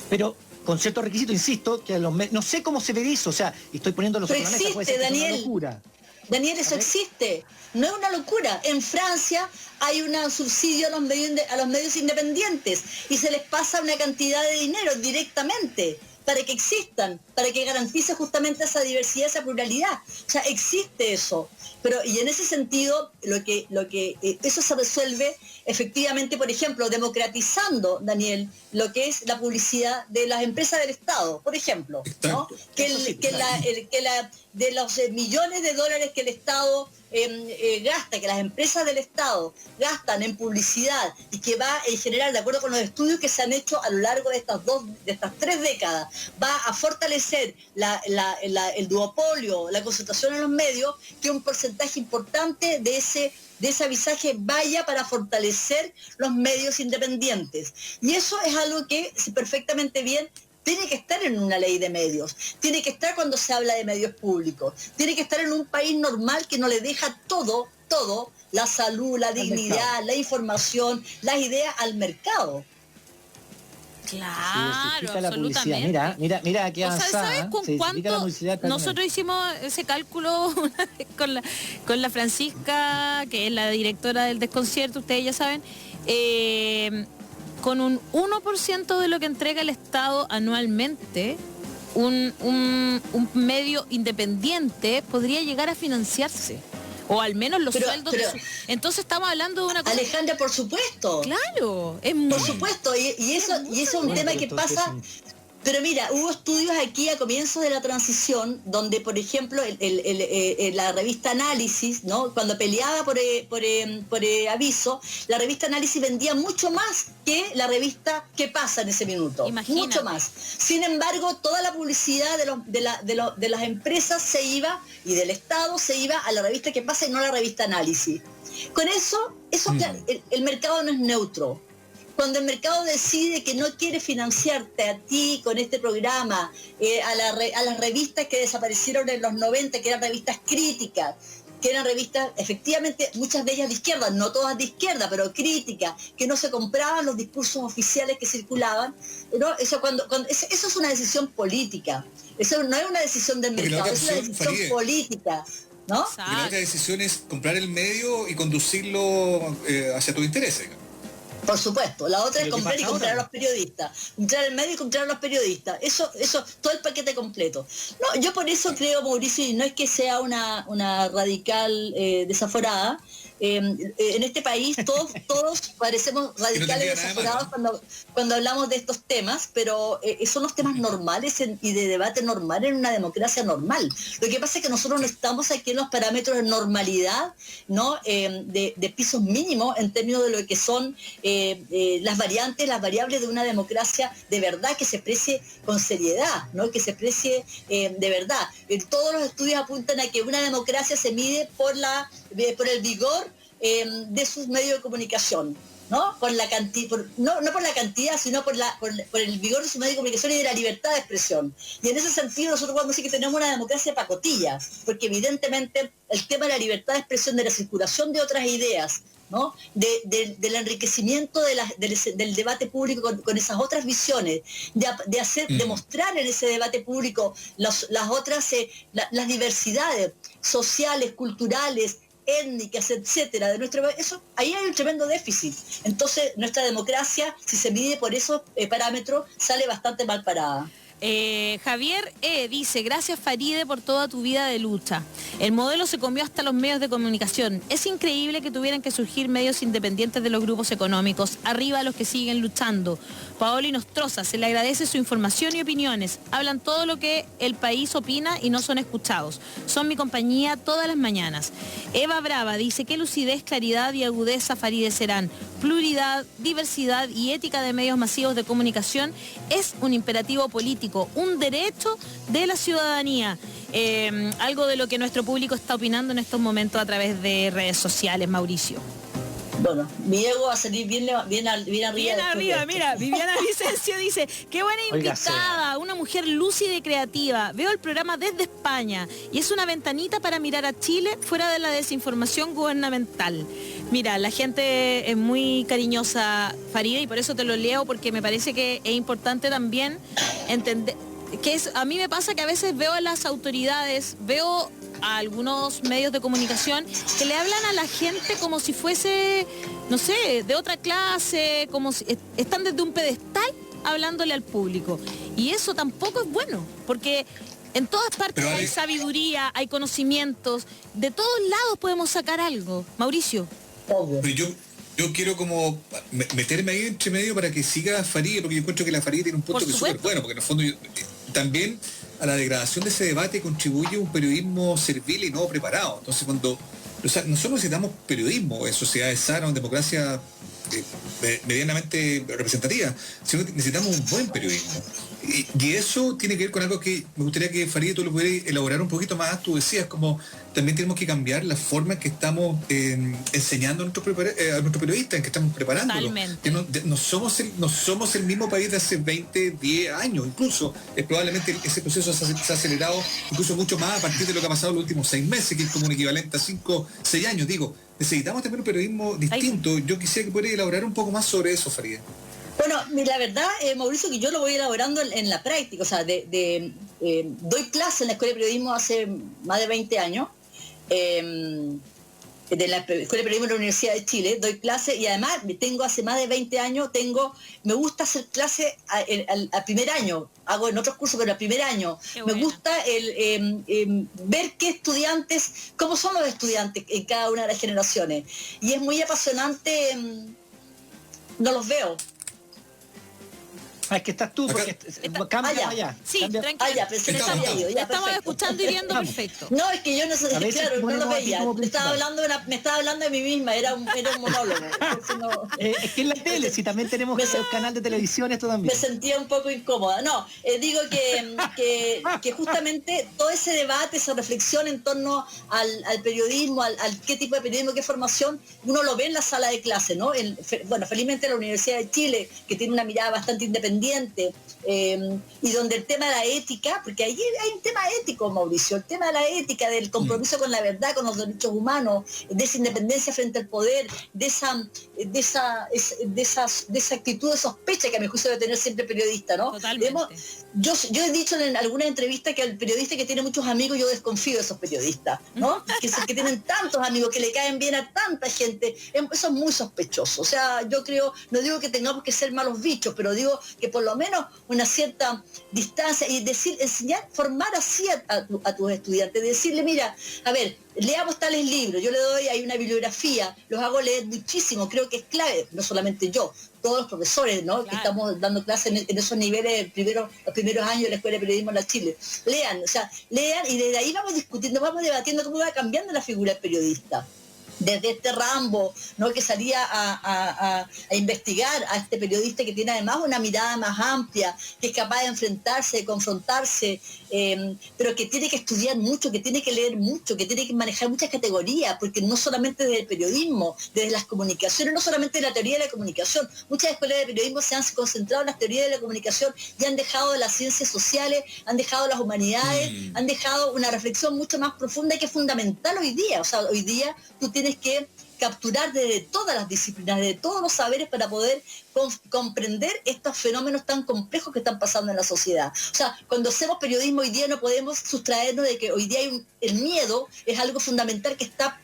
pero con ciertos requisitos, insisto, que no sé cómo se ve eso, o sea, y estoy poniendo los pero existe, puede ser que Daniel. sea una locura. Daniel, eso existe, no es una locura. En Francia hay un subsidio a los medios independientes y se les pasa una cantidad de dinero directamente para que existan, para que garantice justamente esa diversidad, esa pluralidad. O sea, existe eso. Y en ese sentido, eso se resuelve efectivamente, por ejemplo, democratizando, Daniel, lo que es la publicidad de las empresas del Estado, por ejemplo, ¿no? De los millones de dólares que el Estado gasta, que las empresas del Estado gastan en publicidad y que va en general, de acuerdo con los estudios que se han hecho a lo largo de estas 3 décadas, va a fortalecer el duopolio, la concentración en los medios, que un porcentaje importante de ese avisaje vaya para fortalecer los medios independientes. Y eso es algo que perfectamente bien tiene que estar en una ley de medios, tiene que estar cuando se habla de medios públicos, tiene que estar en un país normal que no le deja todo, la salud, la dignidad, la información, las ideas al mercado. Claro, absolutamente. Mira qué avanzada. ¿Sabes con cuánto? Nosotros hicimos ese cálculo con la Francisca, que es la directora del Desconcierto, ustedes ya saben, con un 1% de lo que entrega el Estado anualmente, un medio independiente podría llegar a financiarse. O al menos los sueldos de entonces estamos hablando de una cosa... Alejandra, por supuesto. Claro, es muy... Por supuesto, y eso es un tema que pasa... Pero mira, hubo estudios aquí a comienzos de la transición, donde, por ejemplo, la revista Análisis, ¿no? Cuando peleaba por Aviso, la revista Análisis vendía mucho más que la revista ¿Qué pasa en ese minuto? Imagínate. Mucho más. Sin embargo, toda la publicidad de las empresas se iba, y del Estado se iba a la revista ¿Qué pasa? Y no a la revista Análisis. Con eso el mercado no es neutro. Cuando el mercado decide que no quiere financiarte a ti con este programa, a las revistas que desaparecieron en los 90, que eran revistas críticas, que eran revistas, efectivamente, muchas de ellas de izquierda, no todas de izquierda, pero críticas, que no se compraban los discursos oficiales que circulaban, ¿no? Eso es una decisión política, eso no es una decisión del mercado, es una decisión política, ¿no? Y la otra decisión es comprar el medio y conducirlo hacia tus intereses. Por supuesto, la otra es comprar y comprar a los periodistas, comprar el medio y comprar a los periodistas, eso, todo el paquete completo. No, yo por eso creo, Mauricio, y no es que sea una radical desaforada, en este país todos parecemos radicales desaforados cuando hablamos de estos temas, pero son los temas normales y de debate normal en una democracia normal. Lo que pasa es que nosotros no estamos aquí en los parámetros de normalidad, ¿no? De pisos mínimos en términos de lo que son las variables de una democracia de verdad, que se precie con seriedad, ¿no? Que se precie de verdad. Todos los estudios apuntan a que una democracia se mide por el vigor de sus medios de comunicación. ¿no? Por la no por la cantidad, sino por el vigor de su medio de comunicación y de la libertad de expresión. Y en ese sentido nosotros podemos decir que tenemos una democracia pacotilla, porque evidentemente el tema de la libertad de expresión, de la circulación de otras ideas, ¿no? Del enriquecimiento del debate público con esas otras visiones, de mostrar en ese debate público las diversidades sociales, culturales, étnicas, etcétera, de nuestro eso, ahí hay un tremendo déficit. Entonces nuestra democracia, si se mide por esos parámetros, sale bastante mal parada. Javier dice, gracias Faride por toda tu vida de lucha. El modelo se comió hasta los medios de comunicación. Es increíble que tuvieran que surgir medios independientes de los grupos económicos. Arriba los que siguen luchando. Paoli Nostroza, se le agradece su información y opiniones. Hablan todo lo que el país opina y no son escuchados. Son mi compañía todas las mañanas. Eva Brava dice, qué lucidez, claridad y agudeza Faride Serán. Pluralidad, diversidad y ética de medios masivos de comunicación es un imperativo político, un derecho de la ciudadanía. Algo de lo que nuestro público está opinando en estos momentos a través de redes sociales, Mauricio. Bueno, mi ego va a salir bien arriba. Bien arriba, mira, Viviana Vicencio dice, qué buena invitada, una mujer lúcida y creativa. Veo el programa desde España y es una ventanita para mirar a Chile fuera de la desinformación gubernamental. Mira, la gente es muy cariñosa, Faride, y por eso te lo leo, porque me parece que es importante también entender, a mí me pasa que a veces veo a las autoridades, veo a algunos medios de comunicación que le hablan a la gente como si fuese, no sé, de otra clase, como si están desde un pedestal hablándole al público. Y eso tampoco es bueno, porque en todas partes hay sabiduría, hay conocimientos, de todos lados podemos sacar algo. Mauricio. Pero yo quiero como meterme ahí entre medio para que siga Faride, porque yo encuentro que la Faride tiene un punto que es súper bueno, porque en el fondo también a la degradación de ese debate contribuye un periodismo servil y no preparado. Entonces nosotros necesitamos periodismo en sociedades sanas, en democracia medianamente representativa, sino que necesitamos un buen periodismo. Y eso tiene que ver con algo que me gustaría que Faride tú lo pudieras elaborar un poquito más. Tú decías como también tenemos que cambiar la forma en que estamos enseñando a nuestros periodistas, en que estamos preparándolo. Totalmente. No somos el mismo país de hace 20, 10 años, incluso probablemente ese proceso se ha acelerado incluso mucho más a partir de lo que ha pasado en los últimos 6 meses, que es como un equivalente a 5, 6 años. Digo, necesitamos también un periodismo distinto. Yo quisiera que pudiera elaborar un poco más sobre eso, Faride. Bueno, la verdad, Mauricio, que yo lo voy elaborando en la práctica, o sea, doy clase en la Escuela de Periodismo hace más de 20 años, de la Escuela de Periodismo de la Universidad de Chile, doy clase y además tengo hace más de 20 años, me gusta hacer clase al primer año, hago en otros cursos, pero al primer año. Me gusta ver qué estudiantes, cómo son los estudiantes en cada una de las generaciones. Y es muy apasionante, no los veo. Es que estás tú, porque cambia allá. Sí, cambia. tranquilo. Pero se me había ido, ya, estamos perfecto. escuchando y viendo perfecto. No, es que yo no sé, claro, no lo veía. Me estaba hablando de mí misma, era un monólogo. Es que en la tele, si también tenemos el canal de televisión, esto también. Me sentía un poco incómoda. No, digo que justamente todo ese debate, esa reflexión en torno al periodismo, al qué tipo de periodismo, qué formación, uno lo ve en la sala de clase, ¿no? Bueno, felizmente la Universidad de Chile, que tiene una mirada bastante independiente, y donde el tema de la ética, porque allí hay un tema ético, Mauricio, el tema de la ética, del compromiso con la verdad, con los derechos humanos, de esa independencia frente al poder, de esa actitud de sospecha que a mi juicio debe tener siempre el periodista, ¿no? Totalmente. Yo he dicho en alguna entrevista que el periodista que tiene muchos amigos, yo desconfío de esos periodistas, ¿no? que tienen tantos amigos, que le caen bien a tanta gente, eso es muy sospechoso. O sea, yo creo, no digo que tengamos que ser malos bichos, pero digo que por lo menos una cierta distancia y enseñar, formar así a tus estudiantes, decirle, mira, a ver, leamos tales libros, yo le doy ahí una bibliografía, los hago leer muchísimo, creo que es clave, no solamente yo, todos los profesores, ¿no? Claro. Que estamos dando clases en esos niveles, los primeros años de la Escuela de Periodismo en la Chile. Lean y desde ahí vamos discutiendo, vamos debatiendo cómo va cambiando la figura del periodista. desde este Rambo, ¿no?, que salía a investigar a este periodista que tiene además una mirada más amplia, que es capaz de enfrentarse, de confrontarse, pero que tiene que estudiar mucho, que tiene que leer mucho, que tiene que manejar muchas categorías, porque no solamente desde el periodismo, desde las comunicaciones, no solamente de la teoría de la comunicación, muchas escuelas de periodismo se han concentrado en las teorías de la comunicación y han dejado de las ciencias sociales, han dejado las humanidades, han dejado una reflexión mucho más profunda y que es fundamental hoy día. O sea, hoy día tú tienes que capturar desde todas las disciplinas, de todos los saberes para poder comprender estos fenómenos tan complejos que están pasando en la sociedad. O sea, cuando hacemos periodismo hoy día no podemos sustraernos de que hoy día el miedo es algo fundamental que está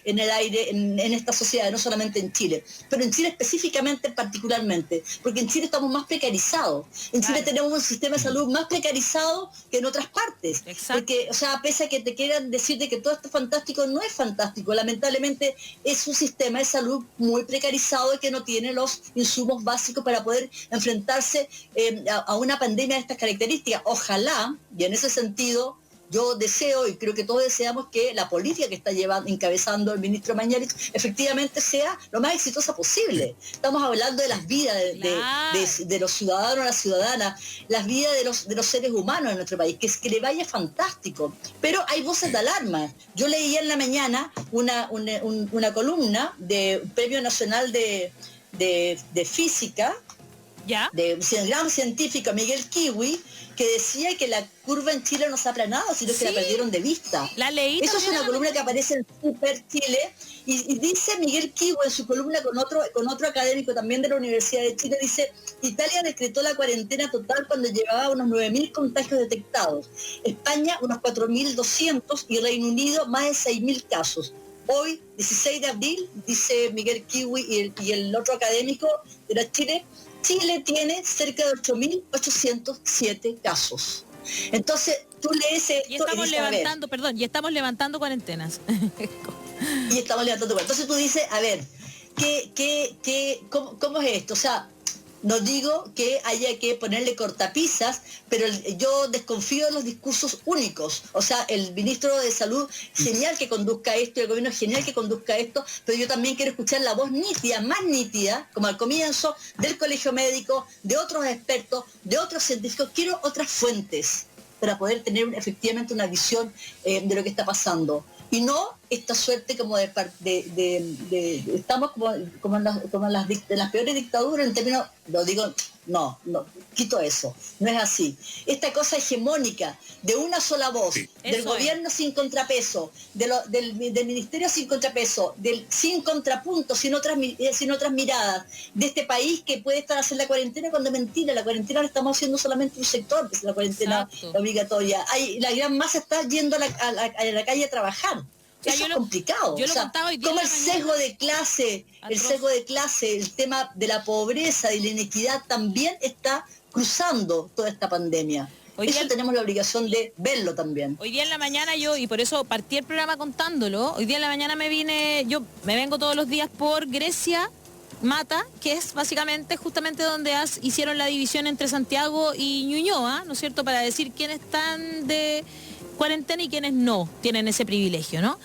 en el aire en esta sociedad, no solamente en Chile, pero en Chile específicamente, particularmente, porque en Chile estamos más precarizados. En Chile tenemos un sistema de salud más precarizado que en otras partes. Exacto. Porque, o sea, pese a que te quieran decir de que todo esto es fantástico, no es fantástico. Lamentablemente es un sistema de salud muy precarizado y que no tiene los insumos básicos para poder enfrentarse a una pandemia de estas características. Ojalá, y en ese sentido, yo deseo, y creo que todos deseamos, que la política que está encabezando el ministro Mañalich efectivamente sea lo más exitosa posible. Estamos hablando de las vidas de los ciudadanos, las ciudadanas, las vidas de los seres humanos en nuestro país, que le vaya fantástico. Pero hay voces de alarma. Yo leía en la mañana una columna del Premio Nacional de Física, ¿ya?, de un gran científico, Miguel Kiwi, que decía que la curva en Chile no se ha aplanado, sino que la perdieron de vista. La leí. Eso es una columna que aparece en Super Chile, y dice Miguel Kiwi en su columna con otro académico también de la Universidad de Chile, dice: Italia decretó la cuarentena total cuando llevaba unos 9.000 contagios detectados, España unos 4.200 y Reino Unido más de 6.000 casos. Hoy, 16 de abril, dice Miguel Kiwi y el otro académico de la Chile tiene cerca de 8.807 casos. Entonces, tú lees esto y estamos y estamos levantando cuarentenas. Y estamos levantando. Entonces tú dices, a ver, ¿cómo es esto? O sea, no digo que haya que ponerle cortapisas, pero yo desconfío de los discursos únicos. O sea, el ministro de Salud, genial que conduzca esto, y el gobierno genial que conduzca esto, pero yo también quiero escuchar la voz nítida, más nítida, como al comienzo, del colegio médico, de otros expertos, de otros científicos. Quiero otras fuentes para poder tener efectivamente una visión de lo que está pasando. Y no esta suerte como estamos como en las peores dictaduras en términos, lo digo, no, quito eso, no es así. Esta cosa hegemónica de una sola voz, del gobierno sin contrapeso, del ministerio sin contrapeso, sin contrapunto, sin otras miradas, de este país que puede estar haciendo la cuarentena cuando mentira, la cuarentena la estamos haciendo solamente un sector, que es la cuarentena obligatoria. La gran masa está yendo a la calle a trabajar. Eso es complicado. Yo lo contaba hoy día. Como el sesgo de clase, el tema de la pobreza y la inequidad también está cruzando toda esta pandemia. Eso tenemos la obligación de verlo también. Hoy día en la mañana y por eso partí el programa contándolo, hoy día en la mañana yo me vengo todos los días por Grecia Mata, que es básicamente justamente donde hicieron la división entre Santiago y Ñuñoa, ¿no es cierto?, para decir quiénes están de cuarentena y quienes no tienen ese privilegio, ¿no?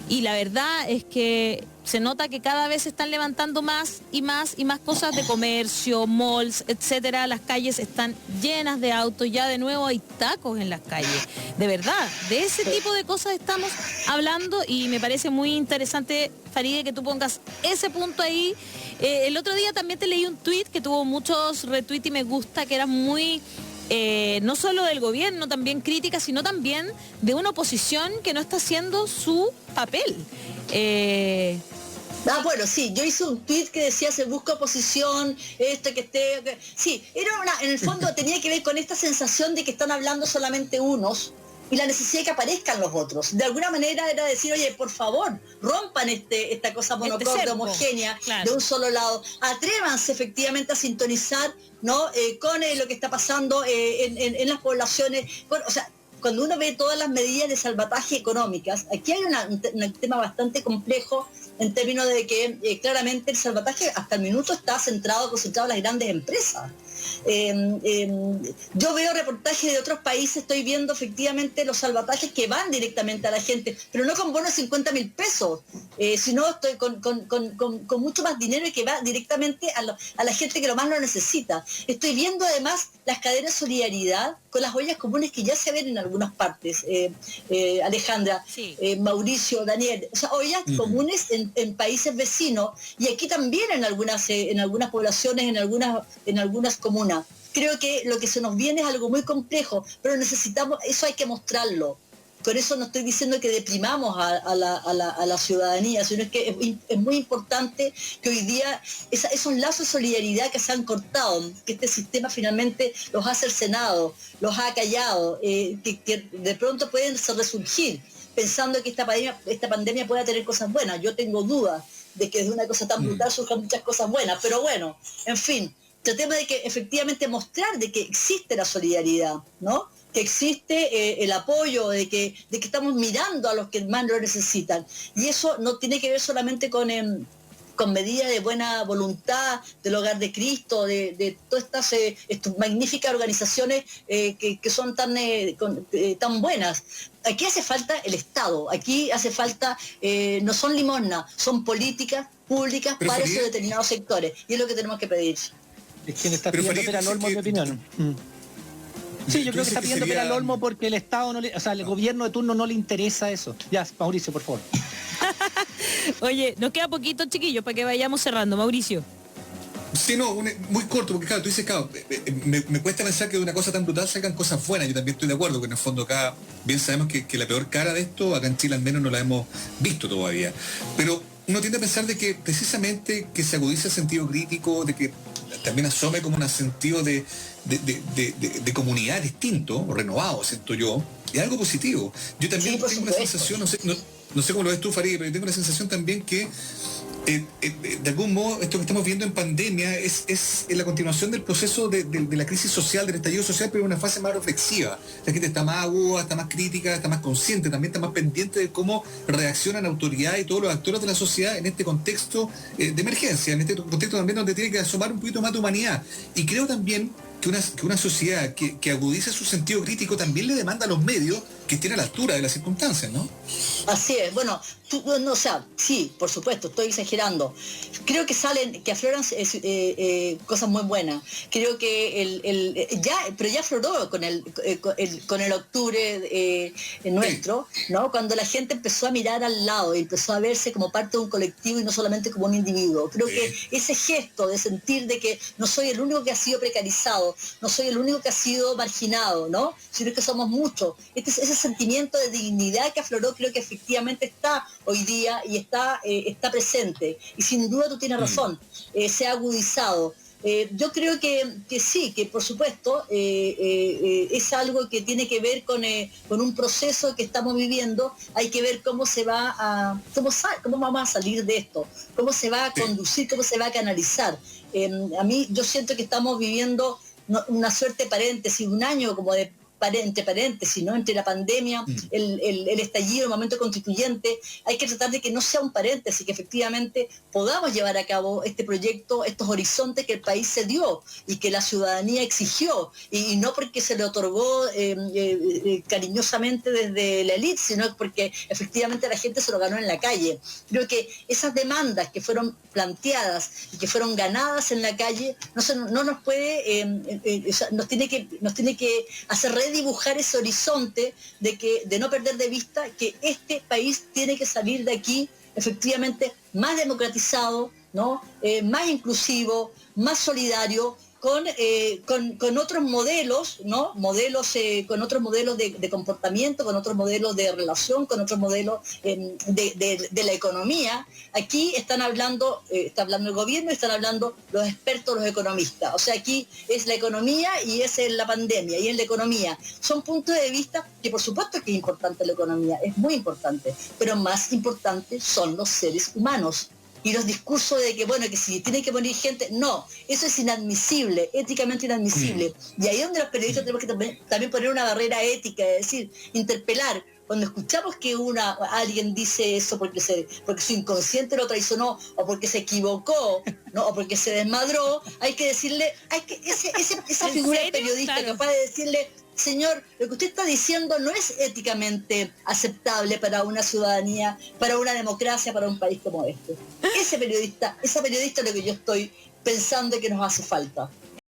Y la verdad es que se nota que cada vez se están levantando más y más cosas de comercio, malls, etcétera. Las calles están llenas de autos, ya de nuevo hay tacos en las calles. De verdad, de ese tipo de cosas estamos hablando y me parece muy interesante, Faride, que tú pongas ese punto ahí. El otro día también te leí un tuit que tuvo muchos retweets y me gusta, que era muy... no solo del gobierno, también crítica, sino también de una oposición que no está haciendo su papel. Bueno, sí, yo hice un tweet que decía: se busca oposición, sí, en el fondo tenía que ver con esta sensación de que están hablando solamente unos y la necesidad de que aparezcan los otros. De alguna manera era decir: oye, por favor, rompan esta cosa monocorde, homogénea, claro, de un solo lado. Atrévanse efectivamente a sintonizar, ¿no?, con lo que está pasando en las poblaciones. Bueno, o sea, cuando uno ve todas las medidas de salvataje económicas, aquí hay un tema bastante complejo en términos de que claramente el salvataje hasta el minuto está concentrado en las grandes empresas. Yo veo reportajes de otros países, estoy viendo efectivamente los salvatajes que van directamente a la gente, pero no con bonos 50.000 pesos, sino estoy con mucho más dinero y que va directamente a la gente que lo más lo necesita. Estoy viendo además las cadenas de solidaridad con las ollas comunes que ya se ven en algunas partes, Alejandra, sí. Mauricio, Daniel, o sea, ollas comunes en países vecinos y aquí también en algunas poblaciones, en algunas comunas. Creo que lo que se nos viene es algo muy complejo, pero necesitamos, eso hay que mostrarlo. Con eso no estoy diciendo que deprimamos a la ciudadanía, sino es que es muy importante que hoy día esos lazos de solidaridad que se han cortado, que este sistema finalmente los ha cercenado, los ha callado, que de pronto pueden resurgir, pensando que esta pandemia pueda tener cosas buenas. Yo tengo dudas de que desde una cosa tan brutal surjan muchas cosas buenas, pero bueno, en fin, tratemos de que efectivamente mostrar de que existe la solidaridad, ¿no? Que existe el apoyo, de que estamos mirando a los que más lo necesitan. Y eso no tiene que ver solamente con medidas de buena voluntad, del Hogar de Cristo, de todas estas magníficas organizaciones que son tan buenas. Aquí hace falta el Estado, aquí hace falta, no son limosnas, son políticas públicas para esos determinados sectores. Y es lo que tenemos que pedir. Es quien está pidiendo Pera al Olmo, en mi opinión. Sí, yo creo que está pidiendo Pera al Olmo porque el Estado, el gobierno de turno no le interesa eso. Ya, Mauricio, por favor. Oye, nos queda poquito, chiquillos, para que vayamos cerrando. Mauricio. Sí, no, muy corto, porque claro, tú dices, claro, me cuesta pensar que de una cosa tan brutal salgan cosas buenas. Yo también estoy de acuerdo, que en el fondo acá bien sabemos que la peor cara de esto, acá en Chile al menos no la hemos visto todavía. Pero uno tiende a pensar de que precisamente que se agudice el sentido crítico, de que también asome como un sentido de comunidad distinto, o renovado, siento yo, es algo positivo. Yo también tengo una sensación, no sé cómo lo ves tú, Farid, pero yo tengo la sensación también que de algún modo esto que estamos viendo en pandemia es la continuación del proceso de la crisis social, del estallido social, pero en una fase más reflexiva. La gente está más aguda, está más crítica, está más consciente, también está más pendiente de cómo reaccionan autoridades y todos los actores de la sociedad en este contexto de emergencia, en este contexto también donde tiene que asomar un poquito más de humanidad. Y creo también que una sociedad que agudiza su sentido crítico también le demanda a los medios que estén a la altura de las circunstancias, ¿no? Así es, bueno, o sea, sí, por supuesto, estoy exagerando. Creo que afloran cosas muy buenas. Creo que pero ya afloró con el octubre nuestro, ¿no? Cuando la gente empezó a mirar al lado y empezó a verse como parte de un colectivo y no solamente como un individuo. Creo que ese gesto de sentir de que no soy el único que ha sido precarizado, no soy el único que ha sido marginado, ¿no? Sino que somos muchos. Ese sentimiento de dignidad que afloró creo que efectivamente está hoy día y está presente. Y sin duda tú tienes razón, se ha agudizado. Yo creo que sí, que por supuesto es algo que tiene que ver con un proceso que estamos viviendo. Hay que ver cómo vamos a salir de esto, cómo se va a conducir, cómo se va a canalizar. Yo siento que estamos viviendo una suerte de paréntesis, un año como de entre paréntesis, ¿no? Entre la pandemia, el estallido, el momento constituyente. Hay que tratar de que no sea un paréntesis, que efectivamente podamos llevar a cabo este proyecto, estos horizontes que el país se dio y que la ciudadanía exigió, y no porque se le otorgó cariñosamente desde la élite, sino porque efectivamente la gente se lo ganó en la calle. Creo que esas demandas que fueron planteadas y que fueron ganadas en la calle no nos puede, nos tiene que hacer dibujar ese horizonte de no perder de vista que este país tiene que salir de aquí efectivamente más democratizado, ¿no? Más inclusivo, más solidario, con otros modelos, ¿no? Con otros modelos de comportamiento, con otros modelos de relación, con otros modelos de la economía. Aquí está hablando el gobierno, están hablando los expertos, los economistas. O sea, aquí es la economía y es la pandemia y es la economía. Son puntos de vista que por supuesto que es importante la economía, es muy importante, pero más importante son los seres humanos. y los discursos de que, bueno, que si tiene que morir gente, no, eso es inadmisible, éticamente inadmisible. Y ahí es donde los periodistas tenemos que también poner una barrera ética, es decir, interpelar. Cuando escuchamos que alguien dice eso porque su inconsciente lo traicionó, o porque se equivocó, ¿no? O porque se desmadró, hay que decirle, esa figura de periodista, claro, capaz de decirle: señor, lo que usted está diciendo no es éticamente aceptable para una ciudadanía, para una democracia, para un país como este. Esa periodista es lo que yo estoy pensando que nos hace falta.